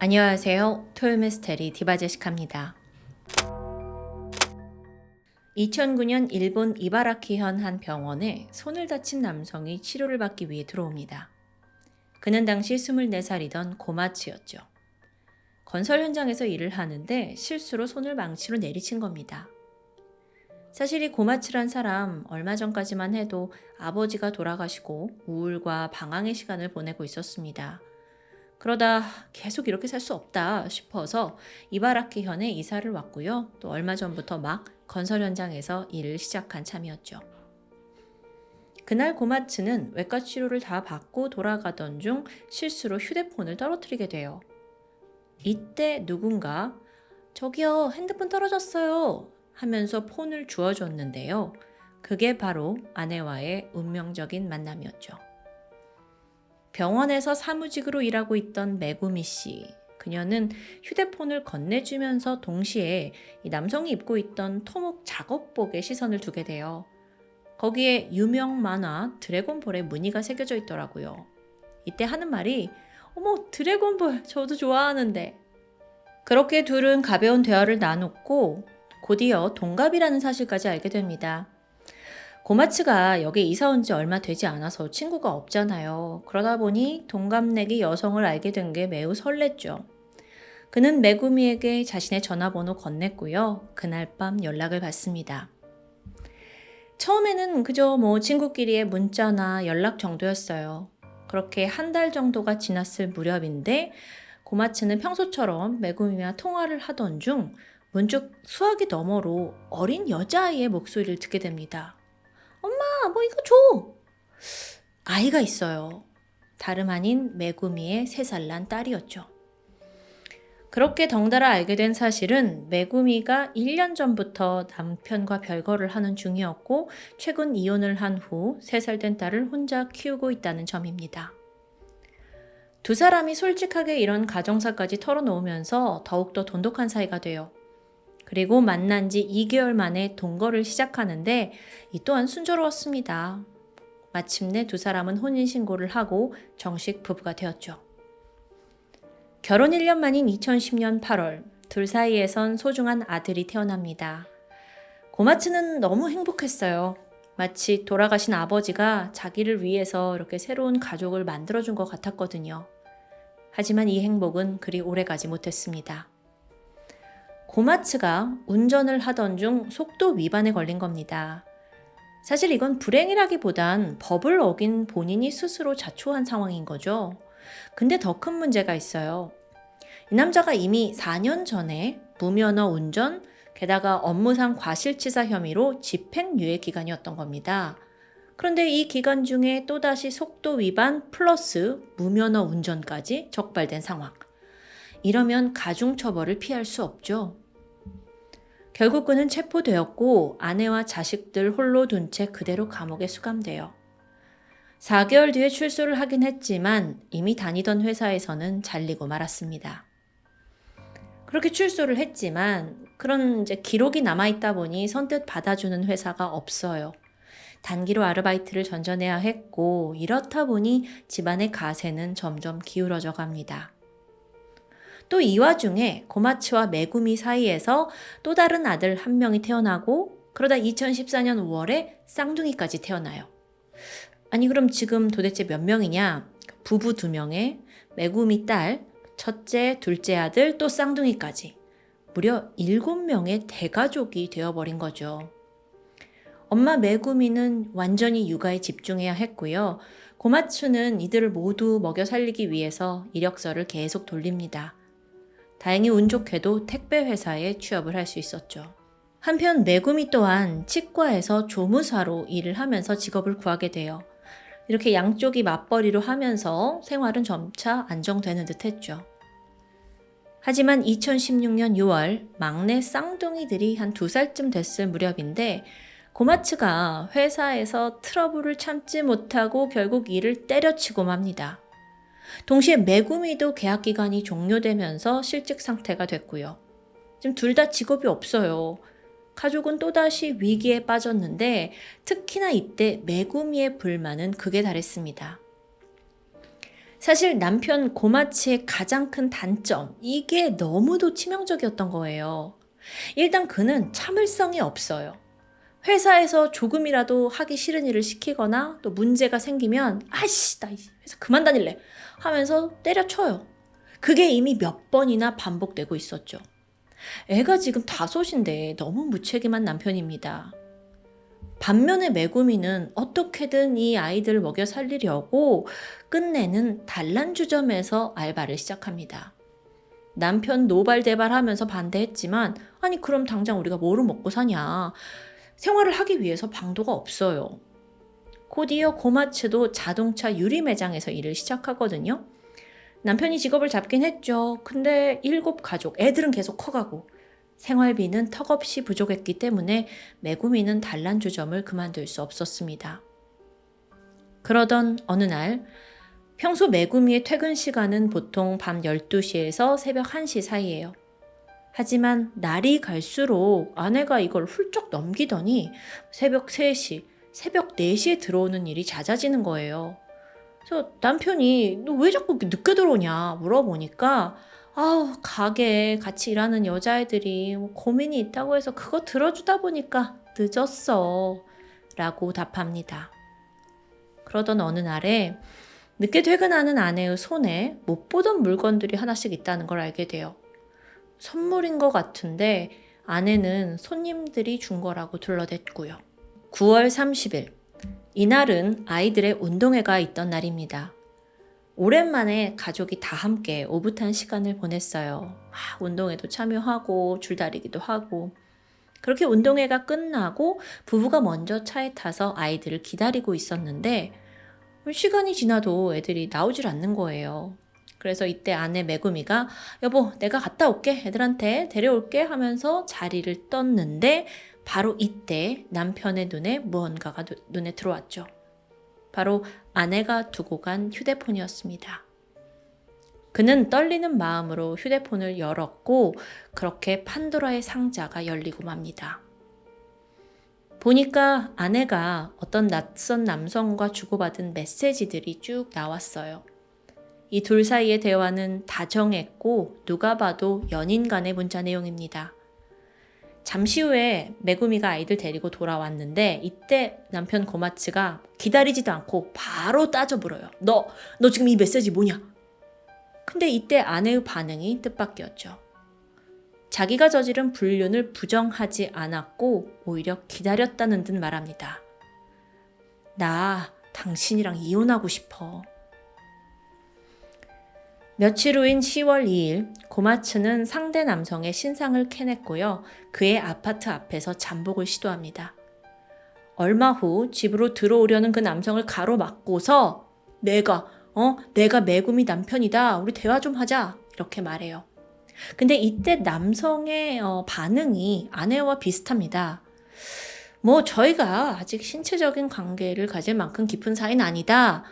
안녕하세요. 토요미스테리 디바제시카입니다. 2009년 일본 이바라키현 한 병원에 손을 다친 남성이 치료를 받기 위해 들어옵니다. 그는 당시 24살이던 고마츠였죠. 건설 현장에서 일을 하는데 실수로 손을 망치로 내리친 겁니다. 사실 이 고마츠란 사람 얼마 전까지만 해도 아버지가 돌아가시고 우울과 방황의 시간을 보내고 있었습니다. 그러다 계속 이렇게 살 수 없다 싶어서 이바라키현에 이사를 왔고요. 또 얼마 전부터 막 건설 현장에서 일을 시작한 참이었죠. 그날 고마츠는 외과 치료를 다 받고 돌아가던 중 실수로 휴대폰을 떨어뜨리게 돼요. 이때 누군가 "저기요, 핸드폰 떨어졌어요" 하면서 폰을 주워줬는데요. 그게 바로 아내와의 운명적인 만남이었죠. 병원에서 사무직으로 일하고 있던 메구미 씨. 그녀는 휴대폰을 건네주면서 동시에 이 남성이 입고 있던 토목 작업복에 시선을 두게 돼요. 거기에 유명 만화 드래곤볼의 무늬가 새겨져 있더라고요. 이때 하는 말이 "어머, 드래곤볼 저도 좋아하는데." 그렇게 둘은 가벼운 대화를 나눴고 곧이어 동갑이라는 사실까지 알게 됩니다. 고마츠가 여기 이사 온 지 얼마 되지 않아서 친구가 없잖아요. 그러다 보니 동갑내기 여성을 알게 된 게 매우 설렜죠. 그는 메구미에게 자신의 전화번호 건넸고요. 그날 밤 연락을 받습니다. 처음에는 그저 친구끼리의 문자나 연락 정도였어요. 그렇게 한 달 정도가 지났을 무렵인데 고마츠는 평소처럼 메구미와 통화를 하던 중 문득 수화기 너머로 어린 여자아이의 목소리를 듣게 됩니다. "엄마, 이거 줘!" 아이가 있어요. 다름 아닌 메구미의 3살 난 딸이었죠. 그렇게 덩달아 알게 된 사실은 메구미가 1년 전부터 남편과 별거를 하는 중이었고 최근 이혼을 한 후 3살 된 딸을 혼자 키우고 있다는 점입니다. 두 사람이 솔직하게 이런 가정사까지 털어놓으면서 더욱더 돈독한 사이가 돼요. 그리고 만난 지 2개월 만에 동거를 시작하는데 이 또한 순조로웠습니다. 마침내 두 사람은 혼인신고를 하고 정식 부부가 되었죠. 결혼 1년 만인 2010년 8월 둘 사이에선 소중한 아들이 태어납니다. 고마츠는 너무 행복했어요. 마치 돌아가신 아버지가 자기를 위해서 이렇게 새로운 가족을 만들어준 것 같았거든요. 하지만 이 행복은 그리 오래가지 못했습니다. 고마츠가 운전을 하던 중 속도 위반에 걸린 겁니다. 사실 이건 불행이라기보단 법을 어긴 본인이 스스로 자초한 상황인 거죠. 근데 더 큰 문제가 있어요. 이 남자가 이미 4년 전에 무면허 운전, 게다가 업무상 과실치사 혐의로 집행유예 기간이었던 겁니다. 그런데 이 기간 중에 또다시 속도 위반 플러스 무면허 운전까지 적발된 상황. 이러면 가중처벌을 피할 수 없죠. 결국 그는 체포되었고 아내와 자식들 홀로 둔 채 그대로 감옥에 수감돼요. 4개월 뒤에 출소를 하긴 했지만 이미 다니던 회사에서는 잘리고 말았습니다. 그렇게 출소를 했지만 그런 기록이 남아있다 보니 선뜻 받아주는 회사가 없어요. 단기로 아르바이트를 전전해야 했고 이렇다 보니 집안의 가세는 점점 기울어져 갑니다. 또 이 와중에 고마츠와 메구미 사이에서 또 다른 아들 한 명이 태어나고 그러다 2014년 5월에 쌍둥이까지 태어나요. 아니 그럼 지금 도대체 몇 명이냐? 부부 2명에 메구미 딸, 첫째, 둘째 아들, 또 쌍둥이까지 무려 7명의 대가족이 되어버린 거죠. 엄마 메구미는 완전히 육아에 집중해야 했고요. 고마츠는 이들을 모두 먹여 살리기 위해서 이력서를 계속 돌립니다. 다행히 운 좋게도 택배 회사에 취업을 할 수 있었죠. 한편 메구미 또한 치과에서 조무사로 일을 하면서 직업을 구하게 돼요. 이렇게 양쪽이 맞벌이로 하면서 생활은 점차 안정되는 듯 했죠. 하지만 2016년 6월 막내 쌍둥이들이 한 2살쯤 됐을 무렵인데 고마츠가 회사에서 트러블을 참지 못하고 결국 일을 때려치고 맙니다. 동시에 메구미도 계약 기간이 종료되면서 실직 상태가 됐고요. 지금 둘 다 직업이 없어요. 가족은 또다시 위기에 빠졌는데 특히나 이때 메구미의 불만은 극에 달했습니다. 사실 남편 고마치의 가장 큰 단점, 이게 너무도 치명적이었던 거예요. 일단 그는 참을성이 없어요. 회사에서 조금이라도 하기 싫은 일을 시키거나 또 문제가 생기면 아이씨 나 회사 그만 다닐래 하면서 때려쳐요. 그게 이미 몇 번이나 반복되고 있었죠. 애가 지금 5인데 너무 무책임한 남편입니다. 반면에 메구미는 어떻게든 이 아이들을 먹여 살리려고 끝내는 단란주점에서 알바를 시작합니다. 남편 노발대발하면서 반대했지만 아니 그럼 당장 우리가 뭐로 먹고 사냐. 생활을 하기 위해서 방도가 없어요. 곧이어 고마츠도 자동차 유리 매장에서 일을 시작하거든요. 남편이 직업을 잡긴 했죠. 근데 7가족, 애들은 계속 커가고 생활비는 턱없이 부족했기 때문에 메구미는 단란주점을 그만둘 수 없었습니다. 그러던 어느 날 평소 메구미의 퇴근 시간은 보통 밤 12시에서 새벽 1시 사이예요. 하지만 날이 갈수록 아내가 이걸 훌쩍 넘기더니 새벽 3시, 새벽 4시에 들어오는 일이 잦아지는 거예요. 그래서 남편이 너 왜 자꾸 늦게 들어오냐 물어보니까 가게에 같이 일하는 여자애들이 고민이 있다고 해서 그거 들어주다 보니까 늦었어 라고 답합니다. 그러던 어느 날에 늦게 퇴근하는 아내의 손에 못 보던 물건들이 하나씩 있다는 걸 알게 돼요. 선물인 것 같은데 아내는 손님들이 준 거라고 둘러댔고요. 9월 30일. 이날은 아이들의 운동회가 있던 날입니다. 오랜만에 가족이 다 함께 오붓한 시간을 보냈어요. 운동회도 참여하고 줄다리기도 하고 그렇게 운동회가 끝나고 부부가 먼저 차에 타서 아이들을 기다리고 있었는데 시간이 지나도 애들이 나오질 않는 거예요. 그래서 이때 아내 메구미가 여보 내가 갔다 올게 애들한테 데려올게 하면서 자리를 떴는데 바로 이때 남편의 눈에 무언가가 눈에 들어왔죠. 바로 아내가 두고 간 휴대폰이었습니다. 그는 떨리는 마음으로 휴대폰을 열었고 그렇게 판도라의 상자가 열리고 맙니다. 보니까 아내가 어떤 낯선 남성과 주고받은 메시지들이 쭉 나왔어요. 이 둘 사이의 대화는 다정했고 누가 봐도 연인 간의 문자 내용입니다. 잠시 후에 메구미가 아이들 데리고 돌아왔는데 이때 남편 고마츠가 기다리지도 않고 바로 따져 물어요. 너 지금 이 메시지 뭐냐? 근데 이때 아내의 반응이 뜻밖이었죠. 자기가 저지른 불륜을 부정하지 않았고 오히려 기다렸다는 듯 말합니다. 나 당신이랑 이혼하고 싶어. 며칠 후인 10월 2일 고마츠는 상대 남성의 신상을 캐냈고요. 그의 아파트 앞에서 잠복을 시도합니다. 얼마 후 집으로 들어오려는 그 남성을 가로막고서 내가 메구미 남편이다. 우리 대화 좀 하자. 이렇게 말해요. 근데 이때 남성의 반응이 아내와 비슷합니다. 저희가 아직 신체적인 관계를 가질 만큼 깊은 사이는 아니다.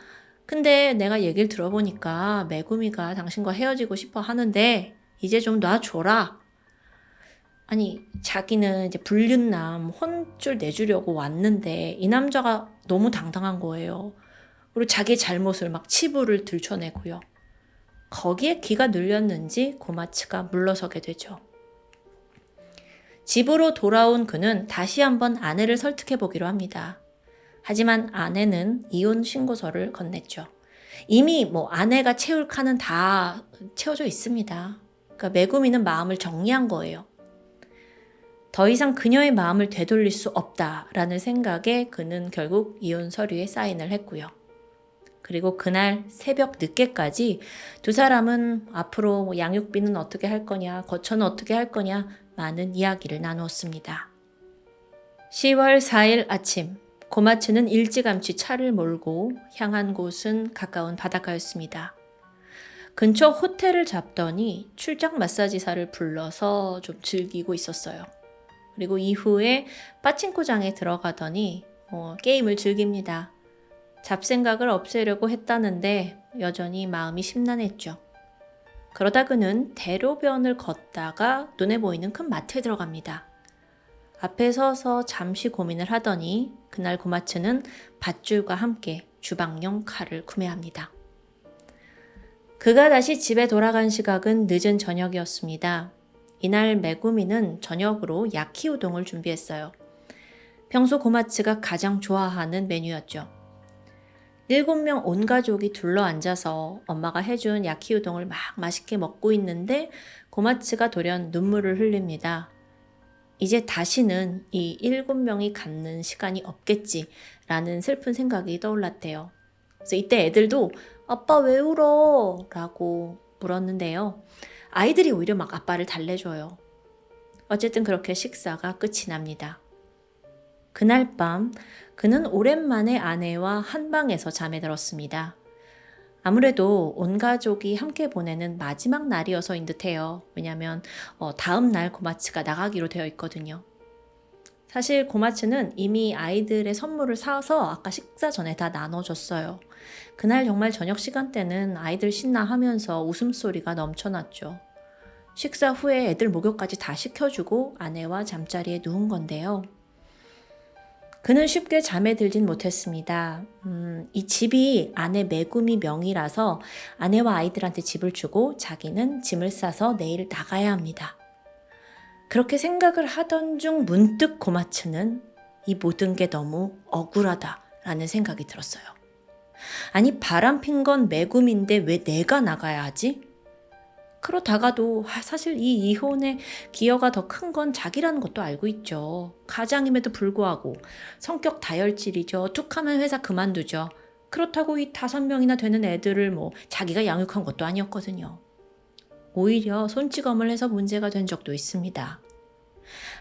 근데 내가 얘기를 들어보니까 메구미가 당신과 헤어지고 싶어 하는데 이제 좀 놔줘라. 아니 자기는 이제 불륜남 혼줄 내주려고 왔는데 이 남자가 너무 당당한 거예요. 그리고 자기의 잘못을 막 치부를 들춰내고요. 거기에 기가 눌렸는지 고마츠가 물러서게 되죠. 집으로 돌아온 그는 다시 한번 아내를 설득해보기로 합니다. 하지만 아내는 이혼 신고서를 건넸죠. 이미 아내가 채울 칸은 다 채워져 있습니다. 그러니까 메구미는 마음을 정리한 거예요. 더 이상 그녀의 마음을 되돌릴 수 없다라는 생각에 그는 결국 이혼 서류에 사인을 했고요. 그리고 그날 새벽 늦게까지 두 사람은 앞으로 양육비는 어떻게 할 거냐, 거처는 어떻게 할 거냐 많은 이야기를 나누었습니다. 10월 4일 아침 고마츠는 일찌감치 차를 몰고 향한 곳은 가까운 바닷가였습니다. 근처 호텔을 잡더니 출장 마사지사를 불러서 좀 즐기고 있었어요. 그리고 이후에 빠칭코장에 들어가더니 게임을 즐깁니다. 잡생각을 없애려고 했다는데 여전히 마음이 심란했죠. 그러다 그는 대로변을 걷다가 눈에 보이는 큰 마트에 들어갑니다. 앞에 서서 잠시 고민을 하더니 그날 고마츠는 밧줄과 함께 주방용 칼을 구매합니다. 그가 다시 집에 돌아간 시각은 늦은 저녁이었습니다. 이날 메구미는 저녁으로 야키 우동을 준비했어요. 평소 고마츠가 가장 좋아하는 메뉴였죠. 7명 온 가족이 둘러앉아서 엄마가 해준 야키 우동을 막 맛있게 먹고 있는데 고마츠가 돌연 눈물을 흘립니다. 이제 다시는 이 7명이 갖는 시간이 없겠지라는 슬픈 생각이 떠올랐대요. 그래서 이때 애들도 아빠 왜 울어? 라고 물었는데요. 아이들이 오히려 막 아빠를 달래줘요. 어쨌든 그렇게 식사가 끝이 납니다. 그날 밤 그는 오랜만에 아내와 한 방에서 잠에 들었습니다. 아무래도 온 가족이 함께 보내는 마지막 날이어서인 듯해요. 왜냐하면 다음 날 고마츠가 나가기로 되어 있거든요. 사실 고마츠는 이미 아이들의 선물을 사서 아까 식사 전에 다 나눠줬어요. 그날 정말 저녁 시간대는 아이들 신나하면서 웃음소리가 넘쳐났죠. 식사 후에 애들 목욕까지 다 시켜주고 아내와 잠자리에 누운 건데요. 그는 쉽게 잠에 들진 못했습니다. 이 집이 아내 메구미 명의라서 아내와 아이들한테 집을 주고 자기는 짐을 싸서 내일 나가야 합니다. 그렇게 생각을 하던 중 문득 고마츠는 이 모든 게 너무 억울하다라는 생각이 들었어요. 아니 바람핀 건 메구미인데 왜 내가 나가야 하지? 그렇다가도 사실 이 이혼의 기여가 더 큰 건 자기라는 것도 알고 있죠. 가장임에도 불구하고 성격 다혈질이죠. 툭하면 회사 그만두죠. 그렇다고 이 5명이나 되는 애들을 자기가 양육한 것도 아니었거든요. 오히려 손찌검을 해서 문제가 된 적도 있습니다.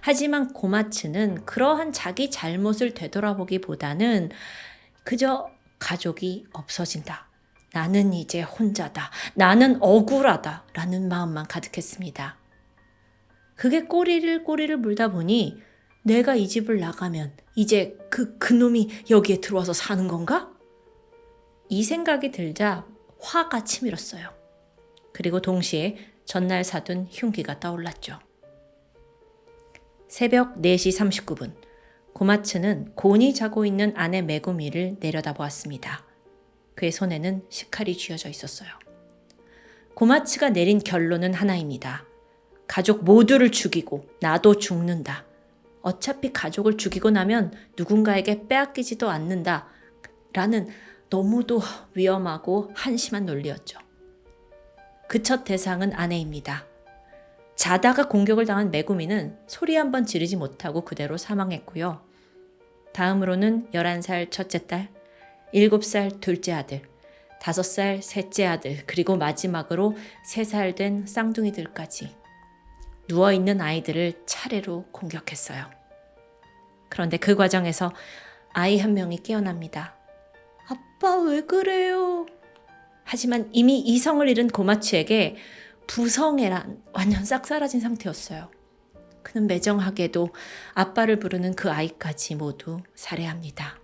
하지만 고마츠는 그러한 자기 잘못을 되돌아보기보다는 그저 가족이 없어진다. 나는 이제 혼자다. 나는 억울하다. 라는 마음만 가득했습니다. 그게 꼬리를 물다 보니 내가 이 집을 나가면 이제 그놈이 여기에 들어와서 사는 건가? 이 생각이 들자 화가 치밀었어요. 그리고 동시에 전날 사둔 흉기가 떠올랐죠. 새벽 4시 39분 고마츠는 곤히 자고 있는 아내 메구미를 내려다보았습니다. 그의 손에는 식칼이 쥐어져 있었어요. 고마츠가 내린 결론은 하나입니다. 가족 모두를 죽이고 나도 죽는다. 어차피 가족을 죽이고 나면 누군가에게 빼앗기지도 않는다. 라는 너무도 위험하고 한심한 논리였죠. 그 첫 대상은 아내입니다. 자다가 공격을 당한 메구미는 소리 한번 지르지 못하고 그대로 사망했고요. 다음으로는 11살 첫째 딸, 7살 둘째 아들, 5살 셋째 아들, 그리고 마지막으로 3살 된 쌍둥이들까지 누워있는 아이들을 차례로 공격했어요. 그런데 그 과정에서 아이 한 명이 깨어납니다. 아빠 왜 그래요? 하지만 이미 이성을 잃은 고마츠에게 부성애란 완전 싹 사라진 상태였어요. 그는 매정하게도 아빠를 부르는 그 아이까지 모두 살해합니다.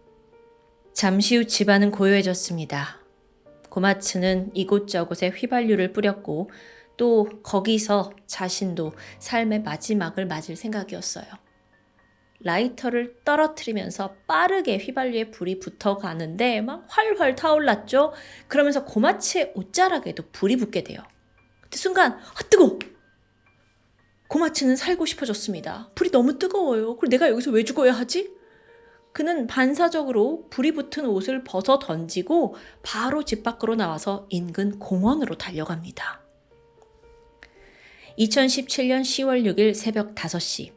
잠시 후 집안은 고요해졌습니다. 고마츠는 이곳저곳에 휘발유를 뿌렸고 또 거기서 자신도 삶의 마지막을 맞을 생각이었어요. 라이터를 떨어뜨리면서 빠르게 휘발유에 불이 붙어가는데 막 활활 타올랐죠. 그러면서 고마츠의 옷자락에도 불이 붙게 돼요. 그때 순간 뜨거워! 고마츠는 살고 싶어졌습니다. 불이 너무 뜨거워요. 그리고 내가 여기서 왜 죽어야 하지? 그는 반사적으로 불이 붙은 옷을 벗어 던지고 바로 집 밖으로 나와서 인근 공원으로 달려갑니다. 2017년 10월 6일 새벽 5시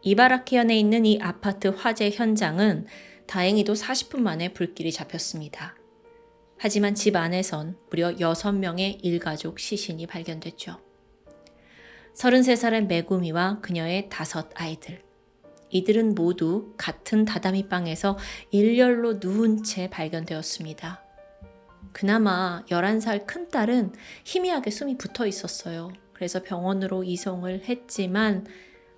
이바라키현에 있는 이 아파트 화재 현장은 다행히도 40분 만에 불길이 잡혔습니다. 하지만 집 안에선 무려 6명의 일가족 시신이 발견됐죠. 33살의 메구미와 그녀의 5 아이들. 이들은 모두 같은 다다미방에서 일렬로 누운 채 발견되었습니다. 그나마 11살 큰딸은 희미하게 숨이 붙어 있었어요. 그래서 병원으로 이송을 했지만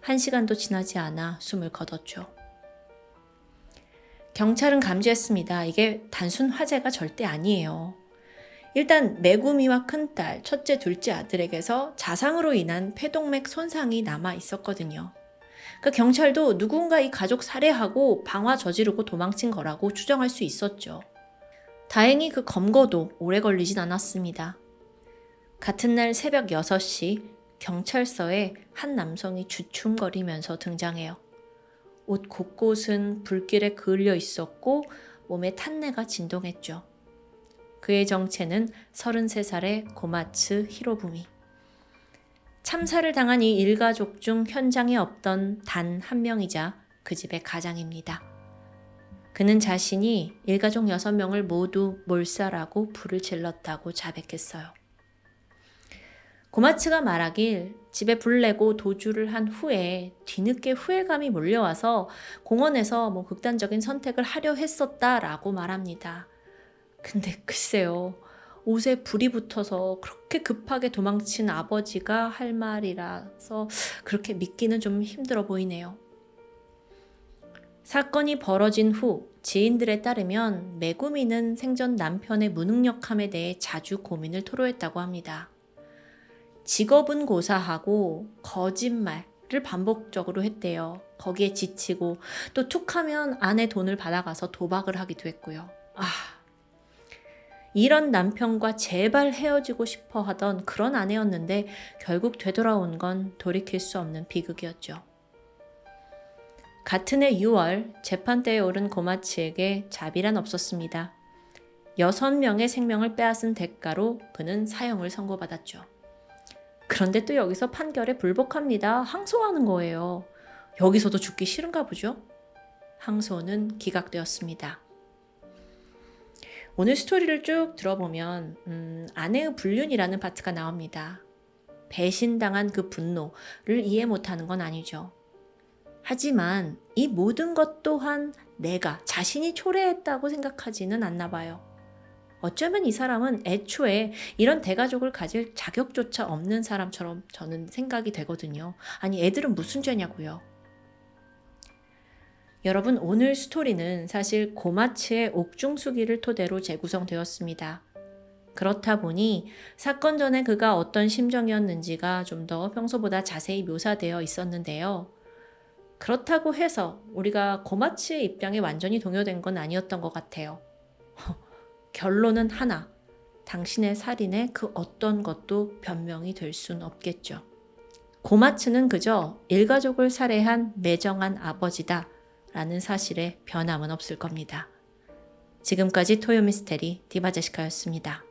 1시간도 지나지 않아 숨을 거뒀죠. 경찰은 감지했습니다. 이게 단순 화재가 절대 아니에요. 일단 메구미와 큰딸, 첫째, 둘째 아들에게서 자상으로 인한 폐동맥 손상이 남아 있었거든요. 그러니까 경찰도 누군가 이 가족 살해하고 방화 저지르고 도망친 거라고 추정할 수 있었죠. 다행히 그 검거도 오래 걸리진 않았습니다. 같은 날 새벽 6시 경찰서에 한 남성이 주춤거리면서 등장해요. 옷 곳곳은 불길에 그을려 있었고 몸에 탄내가 진동했죠. 그의 정체는 33살의 고마츠 히로부미. 참사를 당한 이 일가족 중 현장에 없던 단 한 명이자 그 집의 가장입니다. 그는 자신이 일가족 6명을 모두 몰살하고 불을 질렀다고 자백했어요. 고마츠가 말하길 집에 불 내고 도주를 한 후에 뒤늦게 후회감이 몰려와서 공원에서 극단적인 선택을 하려 했었다라고 말합니다. 근데 글쎄요. 옷에 불이 붙어서 그렇게 급하게 도망친 아버지가 할 말이라서 그렇게 믿기는 좀 힘들어 보이네요. 사건이 벌어진 후 지인들에 따르면 메구미는 생전 남편의 무능력함에 대해 자주 고민을 토로했다고 합니다. 직업은 고사하고 거짓말을 반복적으로 했대요. 거기에 지치고 또 툭하면 아내 돈을 받아가서 도박을 하기도 했고요. 이런 남편과 제발 헤어지고 싶어 하던 그런 아내였는데 결국 되돌아온 건 돌이킬 수 없는 비극이었죠. 같은 해 6월 재판대에 오른 고마츠에게 자비란 없었습니다. 6명의 생명을 빼앗은 대가로 그는 사형을 선고받았죠. 그런데 또 여기서 판결에 불복합니다. 항소하는 거예요. 여기서도 죽기 싫은가 보죠? 항소는 기각되었습니다. 오늘 스토리를 쭉 들어보면 아내의 불륜이라는 파트가 나옵니다. 배신당한 그 분노를 이해 못하는 건 아니죠. 하지만 이 모든 것 또한 내가 자신이 초래했다고 생각하지는 않나 봐요. 어쩌면 이 사람은 애초에 이런 대가족을 가질 자격조차 없는 사람처럼 저는 생각이 되거든요. 아니 애들은 무슨 죄냐고요. 여러분, 오늘 스토리는 사실 고마츠의 옥중수기를 토대로 재구성되었습니다. 그렇다 보니 사건 전에 그가 어떤 심정이었는지가 좀 더 평소보다 자세히 묘사되어 있었는데요. 그렇다고 해서 우리가 고마츠의 입장에 완전히 동요된 건 아니었던 것 같아요. 결론은 하나, 당신의 살인에 그 어떤 것도 변명이 될 순 없겠죠. 고마츠는 그저 일가족을 살해한 매정한 아버지다 라는 사실에 변함은 없을 겁니다. 지금까지 토요미스테리 디바제시카였습니다.